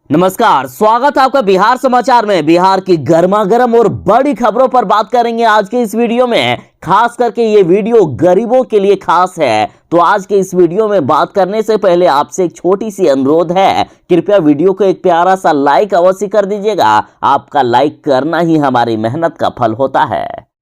नमस्कार, स्वागत है आपका बिहार समाचार में। बिहार की गर्मागर्म और बड़ी खबरों पर बात करेंगे आज के इस वीडियो में। खास करके ये वीडियो गरीबों के लिए खास है। तो आज के इस वीडियो में बात करने से पहले आपसे एक छोटी सी अनुरोध है, कृपया वीडियो को एक प्यारा सा लाइक अवश्य कर दीजिएगा। आपका लाइक करना ही हमारी मेहनत का फल होता है।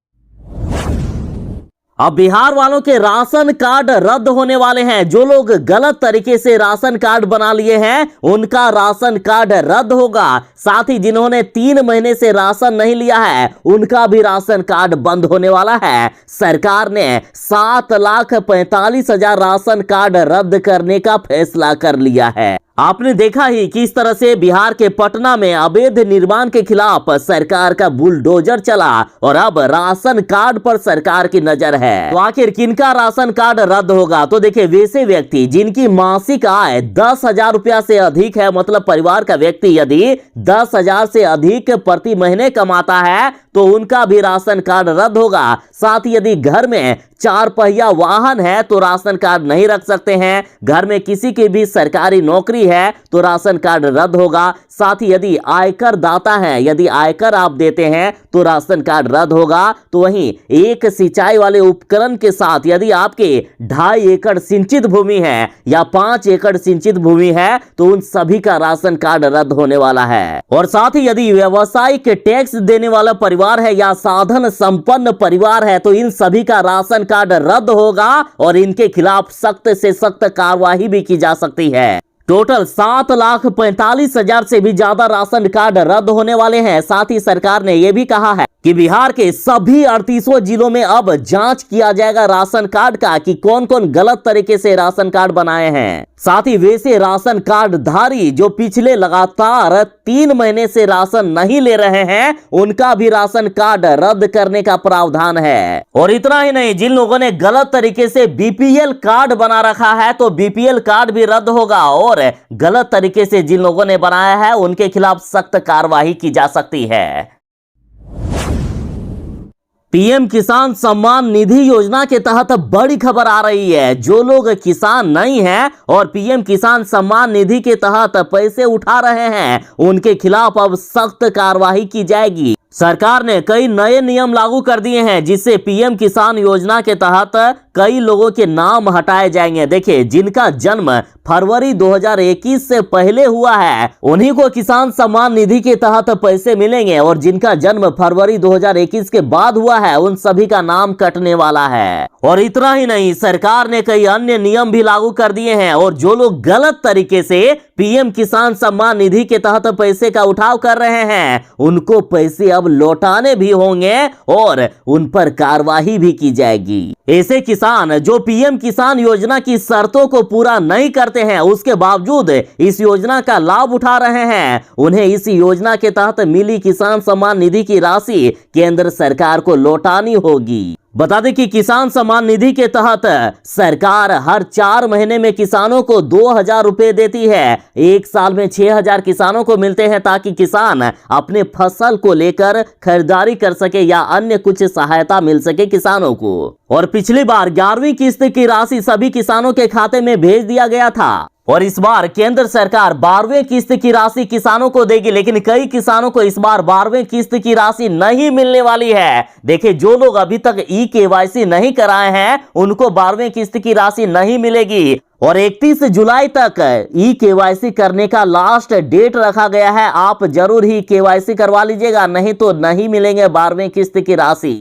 अब बिहार वालों के राशन कार्ड रद्द होने वाले हैं। जो लोग गलत तरीके से राशन कार्ड बना लिए हैं उनका राशन कार्ड रद्द होगा। साथ ही जिन्होंने 3 महीने से राशन नहीं लिया है उनका भी राशन कार्ड बंद होने वाला है। सरकार ने 7,45,000 राशन कार्ड रद्द करने का फैसला कर लिया है। आपने देखा ही किस तरह से बिहार के पटना में अवैध निर्माण के खिलाफ सरकार का बुलडोजर चला और अब राशन कार्ड पर सरकार की नजर है। तो आखिर किनका राशन कार्ड रद्द होगा? तो देखिए, वैसे व्यक्ति जिनकी मासिक आय 10,000 रुपया से अधिक है, मतलब परिवार का व्यक्ति यदि 10,000 से अधिक प्रति महीने कमाता है तो उनका भी राशन कार्ड रद्द होगा। साथ ही यदि घर में 4 पहिया वाहन है तो राशन कार्ड नहीं रख सकते हैं। घर में किसी की भी सरकारी नौकरी है तो राशन कार्ड रद्द होगा। साथ ही यदि आयकर दाता है, यदि आयकर आप देते हैं तो राशन कार्ड रद्द होगा। तो वहीं एक सिंचाई वाले उपकरण के साथ यदि आपके 2.5 एकड़ सिंचित भूमि है या 5 एकड़ सिंचित भूमि है तो उन सभी का राशन कार्ड रद्द होने वाला है। और साथ ही यदि व्यवसायिक टैक्स देने वाला परिवार है या साधन संपन्न परिवार है तो इन सभी का राशन कार्ड रद्द होगा और इनके खिलाफ सख्त से सख्त कार्रवाई भी की जा सकती है। टोटल 7,45,000 से भी ज्यादा राशन कार्ड रद्द होने वाले हैं। साथ ही सरकार ने यह भी कहा है कि बिहार के सभी 38 जिलों में अब जांच किया जाएगा राशन कार्ड का कि कौन कौन गलत तरीके से राशन कार्ड बनाए हैं। साथ ही वैसे राशन कार्ड धारी जो पिछले लगातार 3 महीने से राशन नहीं ले रहे हैं उनका भी राशन कार्ड रद्द करने का प्रावधान है। और इतना ही नहीं, जिन लोगों ने गलत तरीके से बीपीएल कार्ड बना रखा है तो बीपीएल कार्ड भी रद्द होगा। और गलत तरीके से जिन लोगों ने बनाया है उनके खिलाफ सख्त कार्रवाई की जा सकती है। पीएम किसान सम्मान निधि योजना के तहत बड़ी खबर आ रही है। जो लोग किसान नहीं हैं और पीएम किसान सम्मान निधि के तहत पैसे उठा रहे हैं उनके खिलाफ अब सख्त कार्रवाई की जाएगी। सरकार ने कई नए नियम लागू कर दिए हैं जिससे पीएम किसान योजना के तहत कई लोगों के नाम हटाए जाएंगे। देखिए, जिनका जन्म फरवरी 2021 से पहले हुआ है उन्हीं को किसान सम्मान निधि के तहत पैसे मिलेंगे और जिनका जन्म फरवरी 2021 के बाद हुआ है उन सभी का नाम कटने वाला है। और इतना ही नहीं, सरकार ने कई अन्य नियम भी लागू कर दिए हैं और जो लोग गलत तरीके से पीएम किसान सम्मान निधि के तहत पैसे का उठाव कर रहे हैं उनको पैसे अब लौटाने भी होंगे और उन पर कार्रवाई भी की जाएगी। ऐसे किसान जो पीएम किसान योजना की शर्तों को पूरा नहीं करते हैं उसके बावजूद इस योजना का लाभ उठा रहे हैं उन्हें इस योजना के तहत मिली किसान सम्मान निधि की राशि केंद्र सरकार को लौटानी होगी। बता दें कि किसान सम्मान निधि के तहत सरकार हर 4 महीने में किसानों को 2,000 रुपए देती है। एक साल में 6,000 किसानों को मिलते हैं ताकि किसान अपने फसल को लेकर खरीदारी कर सके या अन्य कुछ सहायता मिल सके किसानों को। और पिछली बार 11वीं किस्त की राशि सभी किसानों के खाते में भेज दिया गया था और इस बार केंद्र सरकार 12वें किस्त की राशि किसानों को देगी। लेकिन कई किसानों को इस बार 12वें किस्त की राशि नहीं मिलने वाली है। देखिए, जो लोग अभी तक ई-केवाईसी नहीं कराए हैं उनको 12वें किस्त की राशि नहीं मिलेगी और 31 जुलाई तक ई-केवाईसी करने का लास्ट डेट रखा गया है। आप जरूर ही केवाईसी करवा लीजिएगा, नहीं तो नहीं मिलेंगे 12वें किस्त की राशि।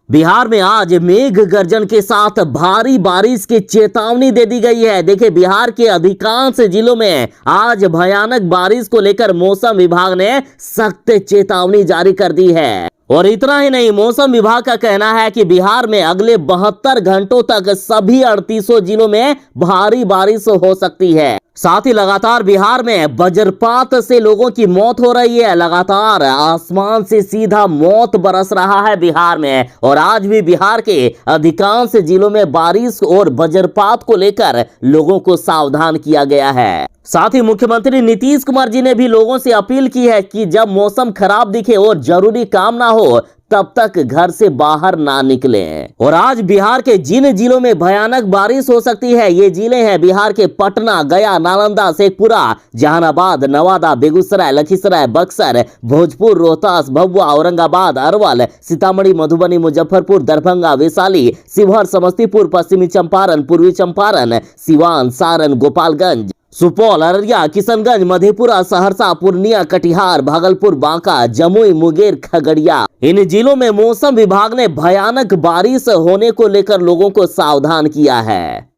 बिहार में आज मेघ गर्जन के साथ भारी बारिश की चेतावनी दे दी गई है। देखिए, बिहार के अधिकांश जिलों में आज भयानक बारिश को लेकर मौसम विभाग ने सख्त चेतावनी जारी कर दी है। और इतना ही नहीं, मौसम विभाग का कहना है कि बिहार में अगले 72 घंटों तक सभी 38 जिलों में भारी बारिश हो सकती है। साथ ही लगातार बिहार में वज्रपात से लोगों की मौत हो रही है। लगातार आसमान से सीधा मौत बरस रहा है बिहार में और आज भी बिहार के अधिकांश जिलों में बारिश और वज्रपात को लेकर लोगों को सावधान किया गया है। साथ ही मुख्यमंत्री नीतीश कुमार जी ने भी लोगों से अपील की है कि जब मौसम खराब दिखे और जरूरी काम ना हो तब तक घर से बाहर ना निकले। और आज बिहार के जिन जिलों में भयानक बारिश हो सकती है, ये जिले हैं बिहार के पटना, गया, नालंदा, शेखपुरा, जहानाबाद, नवादा, बेगूसराय, लखीसराय, बक्सर, भोजपुर, रोहतास, भभुआ, औरंगाबाद, अरवल, सीतामढ़ी, मधुबनी, मुजफ्फरपुर, दरभंगा, वैशाली, शिवहर, समस्तीपुर, पश्चिमी चंपारण, पूर्वी चंपारण, सिवान, सारण, गोपालगंज, सुपौल, अररिया, किशनगंज, मधेपुरा, सहरसा, पूर्णिया, कटिहार, भागलपुर, बांका, जमुई, मुंगेर, खगड़िया, इन जिलों में मौसम विभाग ने भयानक बारिश होने को लेकर लोगों को सावधान किया है।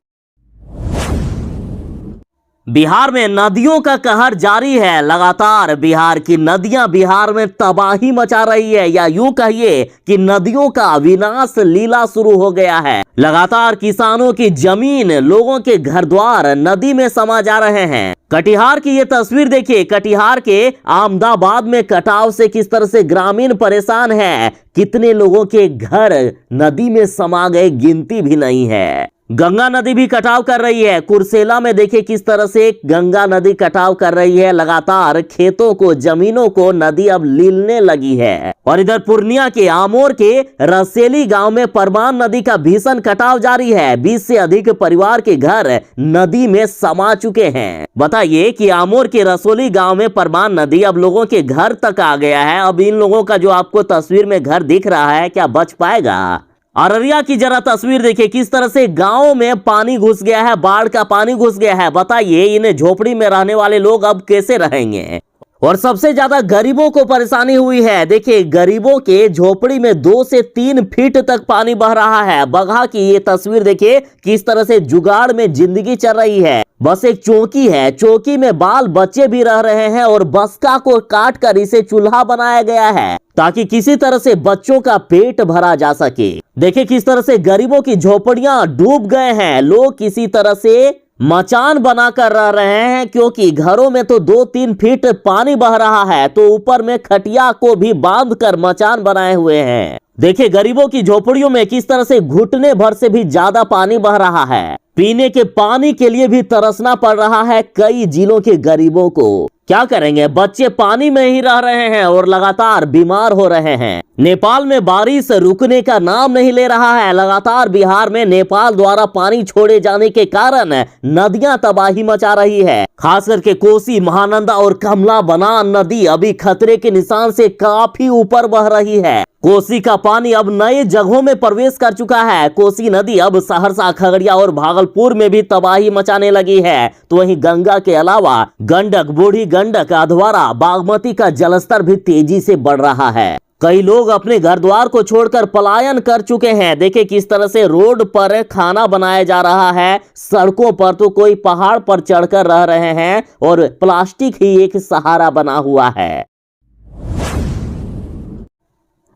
बिहार में नदियों का कहर जारी है। लगातार बिहार की नदियां बिहार में तबाही मचा रही है, या यूं कहिए कि नदियों का विनाश लीला शुरू हो गया है। लगातार किसानों की जमीन, लोगों के घर द्वार नदी में समा जा रहे हैं। कटिहार की ये तस्वीर देखिए, कटिहार के आमदाबाद में कटाव से किस तरह से ग्रामीण परेशान है। कितने लोगों के घर नदी में समा गए, गिनती भी नहीं है। गंगा नदी भी कटाव कर रही है। कुर्सेला में देखिए किस तरह से गंगा नदी कटाव कर रही है। लगातार खेतों को, जमीनों को नदी अब लीलने लगी है। और इधर पूर्णिया के आमोर के रसेली गांव में परमान नदी का भीषण कटाव जारी है। 20 से अधिक परिवार के घर नदी में समा चुके हैं। बताइए कि आमोर के रसोली गांव में परमान नदी अब लोगों के घर तक आ गया है। अब इन लोगों का जो आपको तस्वीर में घर दिख रहा है, क्या बच पाएगा? अररिया की जरा तस्वीर देखिए, किस तरह से गांव में पानी घुस गया है, बाढ़ का पानी घुस गया है। बताइए इन झोपड़ी में रहने वाले लोग अब कैसे रहेंगे? और सबसे ज्यादा गरीबों को परेशानी हुई है। देखिए गरीबों के झोपड़ी में 2 से 3 फीट तक पानी बह रहा है। बगहा की ये तस्वीर देखिए, किस तरह से जुगाड़ में जिंदगी चल रही है। बस एक चौकी है, चौकी में बाल बच्चे भी रह रहे हैं और बस्का को काट कर इसे चूल्हा बनाया गया है ताकि किसी तरह से बच्चों का पेट भरा जा सके। देखिए किस तरह से गरीबों की झोपड़ियां डूब गए हैं। लोग किसी तरह से मचान बनाकर रह रहे हैं, क्योंकि घरों में तो 2-3 फीट पानी बह रहा है, तो ऊपर में खटिया को भी बांधकर मचान बनाए हुए हैं। देखिए गरीबों की झोपड़ियों में किस तरह से घुटने भर से भी ज्यादा पानी बह रहा है। पीने के पानी के लिए भी तरसना पड़ रहा है कई जिलों के गरीबों को। क्या करेंगे, बच्चे पानी में ही रह रहे हैं और लगातार बीमार हो रहे हैं। नेपाल में बारिश रुकने का नाम नहीं ले रहा है। लगातार बिहार में नेपाल द्वारा पानी छोड़े जाने के कारण नदियां तबाही मचा रही है। खास करके कोसी, महानंदा और कमला बलान नदी अभी खतरे के निशान से काफी ऊपर बह रही है। कोसी का पानी अब नए जगहों में प्रवेश कर चुका है। कोसी नदी अब सहरसा, खगड़िया और भागलपुर में भी तबाही मचाने लगी है। तो वहीं गंगा के अलावा गंडक, बूढ़ी गंडक, अधवारा, बागमती का जलस्तर भी तेजी से बढ़ रहा है। कई लोग अपने घर द्वार को छोड़कर पलायन कर चुके हैं। देखिए किस तरह से रोड पर खाना बनाया जा रहा है। सड़कों पर तो कोई पहाड़ पर चढ़कर रह रहे हैं और प्लास्टिक ही एक सहारा बना हुआ है।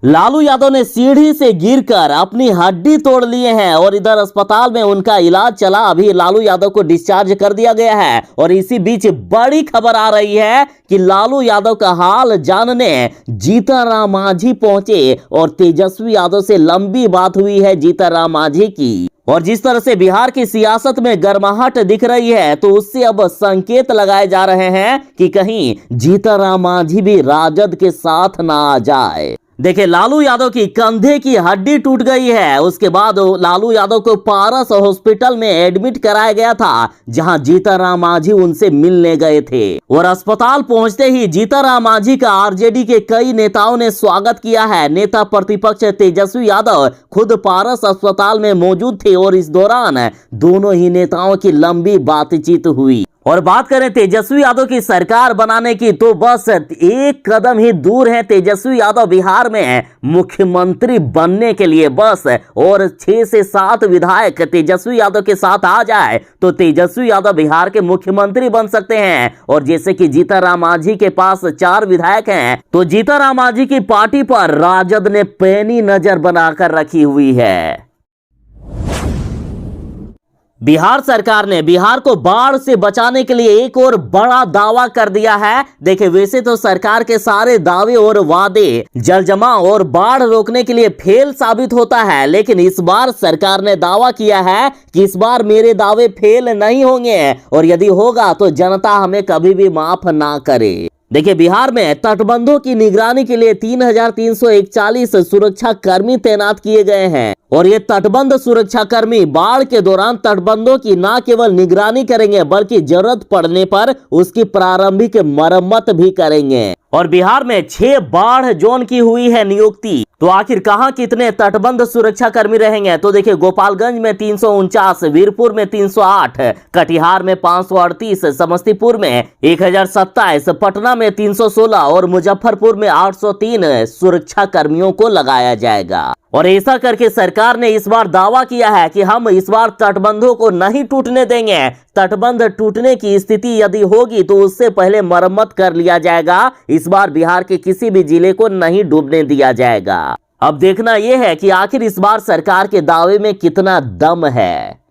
लालू यादव ने सीढ़ी से गिरकर अपनी हड्डी तोड़ लिए हैं और इधर अस्पताल में उनका इलाज चला। अभी लालू यादव को डिस्चार्ज कर दिया गया है। और इसी बीच बड़ी खबर आ रही है कि लालू यादव का हाल जानने जीतनराम मांझी पहुंचे और तेजस्वी यादव से लंबी बात हुई है जीतनराम मांझी की। और जिस तरह से बिहार की सियासत में गर्माहट दिख रही है, तो उससे अब संकेत लगाए जा रहे हैं कि कहीं जीतनराम मांझी भी राजद के साथ ना आ जाए। देखिए लालू यादव की कंधे की हड्डी टूट गई है। उसके बाद लालू यादव को पारस हॉस्पिटल में एडमिट कराया गया था, जहां जीतनराम मांझी उनसे मिलने गए थे। और अस्पताल पहुंचते ही जीतनराम मांझी का आरजेडी के कई नेताओं ने स्वागत किया है। नेता प्रतिपक्ष तेजस्वी यादव खुद पारस अस्पताल में मौजूद थे और इस दौरान दोनों ही नेताओं की लंबी बातचीत हुई। और बात करें तेजस्वी यादव की सरकार बनाने की, तो बस एक कदम ही दूर है तेजस्वी यादव बिहार में मुख्यमंत्री बनने के लिए। बस और 6 से 7 विधायक तेजस्वी यादव के साथ आ जाए तो तेजस्वी यादव बिहार के मुख्यमंत्री बन सकते हैं। और जैसे कि जीतनराम मांझी के पास 4 विधायक हैं, तो जीतनराम मांझी की पार्टी पर राजद ने पैनी नजर बनाकर रखी हुई है। बिहार सरकार ने बिहार को बाढ़ से बचाने के लिए एक और बड़ा दावा कर दिया है। देखिए वैसे तो सरकार के सारे दावे और वादे जल जमाव और बाढ़ रोकने के लिए फेल साबित होता है, लेकिन इस बार सरकार ने दावा किया है कि इस बार मेरे दावे फेल नहीं होंगे और यदि होगा तो जनता हमें कभी भी माफ ना करे। देखिए, बिहार में तटबंधों की निगरानी के लिए 3,341 सुरक्षा कर्मी तैनात किए गए हैं और ये तटबंध सुरक्षा कर्मी बाढ़ के दौरान तटबंधों की न केवल निगरानी करेंगे बल्कि जरूरत पड़ने पर उसकी प्रारंभिक मरम्मत भी करेंगे। और बिहार में 6 बाढ़ जोन की हुई है नियुक्ति। तो आखिर कहां कितने तटबंध सुरक्षा कर्मी रहेंगे? तो देखिए, गोपालगंज में 349, वीरपुर में 308, कटिहार में 538, समस्तीपुर में 1027, पटना में 316 और मुजफ्फरपुर में 803 सुरक्षा कर्मियों को लगाया जाएगा। और ऐसा करके सरकार ने इस बार दावा किया है कि हम इस बार तटबंधों को नहीं टूटने देंगे। तटबंध टूटने की स्थिति यदि होगी तो उससे पहले मरम्मत कर लिया जाएगा। इस बार बिहार के किसी भी जिले को नहीं डूबने दिया जाएगा। अब देखना यह है कि आखिर इस बार सरकार के दावे में कितना दम है।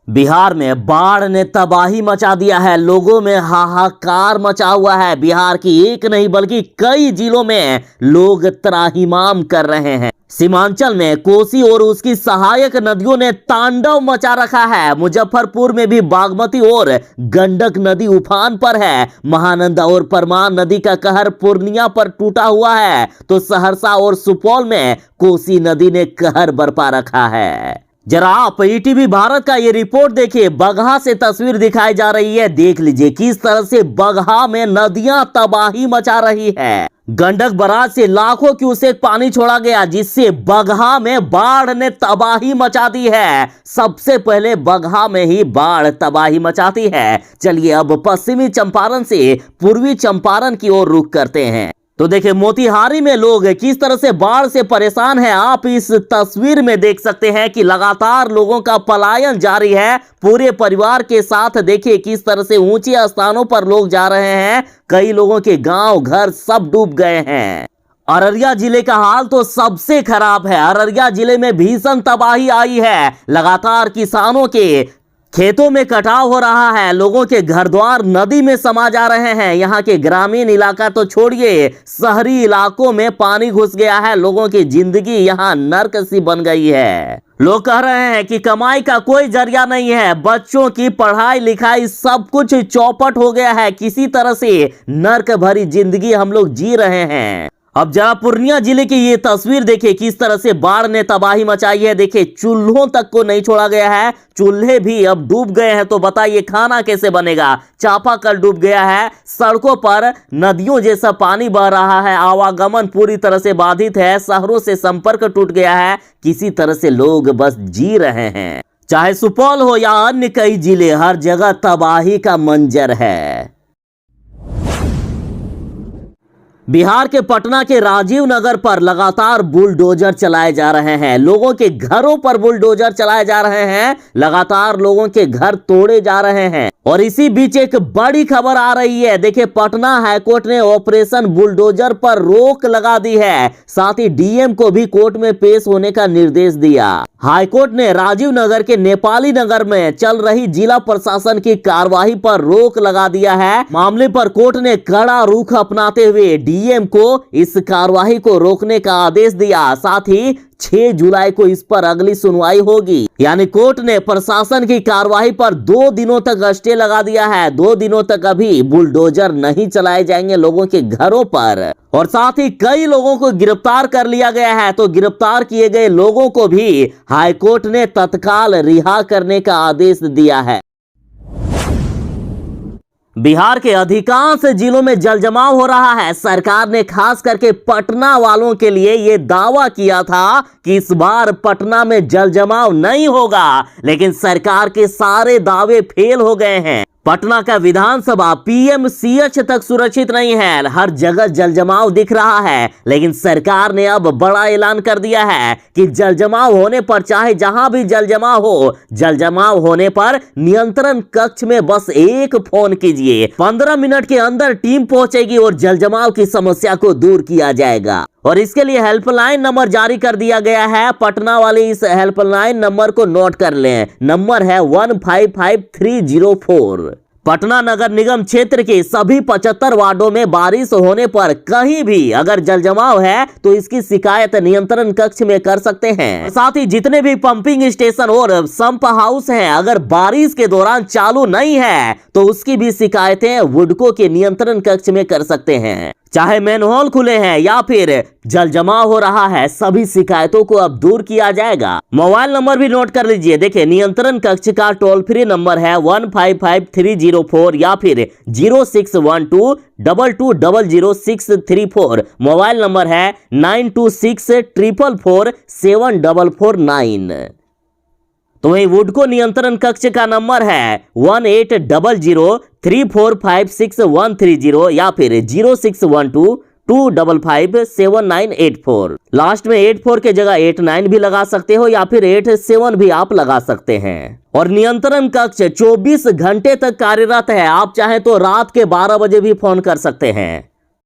बिहार में बाढ़ ने तबाही मचा दिया है। लोगों में हाहाकार मचा हुआ है। बिहार की एक नहीं बल्कि कई जिलों में लोग त्राहिमाम कर रहे हैं। सीमांचल में कोसी और उसकी सहायक नदियों ने तांडव मचा रखा है। मुजफ्फरपुर में भी बागमती और गंडक नदी उफान पर है। महानंदा और परमान नदी का कहर पूर्णिया पर टूटा हुआ है तो सहरसा और सुपौल में कोसी नदी ने कहर बरपा रखा है। जरा आप ईटीवी भारत का ये रिपोर्ट देखिए। बगहा से तस्वीर दिखाई जा रही है। देख लीजिए किस तरह से बगहा में नदियां तबाही मचा रही है। गंडक बराज से लाखों क्यूसेक पानी छोड़ा गया जिससे बगहा में बाढ़ ने तबाही मचा दी है। सबसे पहले बगहा में ही बाढ़ तबाही मचाती है। चलिए अब पश्चिमी चंपारण से पूर्वी चंपारण की ओर रुख करते हैं। तो देखिए, मोतिहारी में लोग किस तरह से बाढ़ से परेशान हैं। आप इस तस्वीर में देख सकते हैं कि लगातार लोगों का पलायन जारी है। पूरे परिवार के साथ देखिए किस तरह से ऊंचे स्थानों पर लोग जा रहे हैं। कई लोगों के गांव घर सब डूब गए हैं। अररिया जिले का हाल तो सबसे खराब है। अररिया जिले में भीषण तबाही आई है। लगातार किसानों के खेतों में कटाव हो रहा है। लोगों के घर द्वार नदी में समा जा रहे हैं। यहाँ के ग्रामीण इलाका तो छोड़िए, शहरी इलाकों में पानी घुस गया है। लोगों की जिंदगी यहाँ नर्क सी बन गई है। लोग कह रहे हैं कि कमाई का कोई जरिया नहीं है। बच्चों की पढ़ाई लिखाई सब कुछ चौपट हो गया है। किसी तरह से नर्क भरी जिंदगी हम लोग जी रहे हैं। अब जरा पूर्णिया जिले की ये तस्वीर देखिए किस तरह से बाढ़ ने तबाही मचाई है। देखिए, चूल्हों तक को नहीं छोड़ा गया है। चूल्हे भी अब डूब गए हैं। तो बताइए खाना कैसे बनेगा। चापाकल डूब गया है। सड़कों पर नदियों जैसा पानी बह रहा है। आवागमन पूरी तरह से बाधित है। शहरों से संपर्क टूट गया है। किसी तरह से लोग बस जी रहे हैं। चाहे सुपौल हो या अन्य कई जिले, हर जगह तबाही का मंजर है। बिहार के पटना के राजीव नगर पर लगातार बुलडोजर चलाए जा रहे हैं। लोगों के घरों पर बुलडोजर चलाए जा रहे हैं। लगातार लोगों के घर तोड़े जा रहे हैं। और इसी बीच एक बड़ी खबर आ रही है। देखिए, पटना हाईकोर्ट ने ऑपरेशन बुलडोजर पर रोक लगा दी है। साथ ही डीएम को भी कोर्ट में पेश होने का निर्देश दिया। हाईकोर्ट ने राजीव नगर के नेपाली नगर में चल रही जिला प्रशासन की कार्रवाई पर रोक लगा दिया है। मामले पर कोर्ट ने कड़ा रुख अपनाते हुए डीएम को इस कार्रवाई को रोकने का आदेश दिया। साथ ही 6 जुलाई को इस पर अगली सुनवाई होगी। यानी कोर्ट ने प्रशासन की कार्रवाई पर 2 दिनों तक स्टे लगा दिया है। 2 दिनों तक अभी बुलडोजर नहीं चलाए जाएंगे लोगों के घरों पर। और साथ ही कई लोगों को गिरफ्तार कर लिया गया है। तो गिरफ्तार किए गए लोगों को भी हाईकोर्ट ने तत्काल रिहा करने का आदेश दिया है। बिहार के अधिकांश जिलों में जलजमाव हो रहा है। सरकार ने खास करके पटना वालों के लिए यह दावा किया था कि इस बार पटना में जलजमाव नहीं होगा, लेकिन सरकार के सारे दावे फेल हो गए हैं। पटना का विधानसभा पीएमसीएच तक सुरक्षित नहीं है। हर जगह जलजमाव दिख रहा है। लेकिन सरकार ने अब बड़ा ऐलान कर दिया है कि जलजमाव होने पर, चाहे जहां भी जलजमाव हो, जलजमाव होने पर नियंत्रण कक्ष में बस एक फोन कीजिए। 15 मिनट के अंदर टीम पहुंचेगी और जलजमाव की समस्या को दूर किया जाएगा। और इसके लिए हेल्पलाइन नंबर जारी कर दिया गया है। पटना वाले इस हेल्पलाइन नंबर को नोट कर लें। नंबर है 155304। पटना नगर निगम क्षेत्र के सभी 75 वार्डों में बारिश होने पर कहीं भी अगर जल जमाव है तो इसकी शिकायत नियंत्रण कक्ष में कर सकते हैं। साथ ही जितने भी पंपिंग स्टेशन और संप हाउस हैं, अगर बारिश के दौरान चालू नहीं है तो उसकी भी शिकायतें वुडको के नियंत्रण कक्ष में कर सकते हैं। चाहे मैनहोल खुले हैं या फिर जल जमाव हो रहा है, सभी शिकायतों को अब दूर किया जाएगा। मोबाइल नंबर भी नोट कर लीजिए। देखिए, नियंत्रण कक्ष का टोल फ्री नंबर है 155304 या फिर 061222000634। मोबाइल नंबर है 9264444749। तो वही वुडको नियंत्रण कक्ष का नंबर है 180034563130 या फिर 0612255794। लास्ट में 84 के जगह 89 भी लगा सकते हो या फिर 87 भी आप लगा सकते हैं। और नियंत्रण कक्ष 24 घंटे तक कार्यरत है। आप चाहे तो रात के 12 बजे भी फोन कर सकते हैं।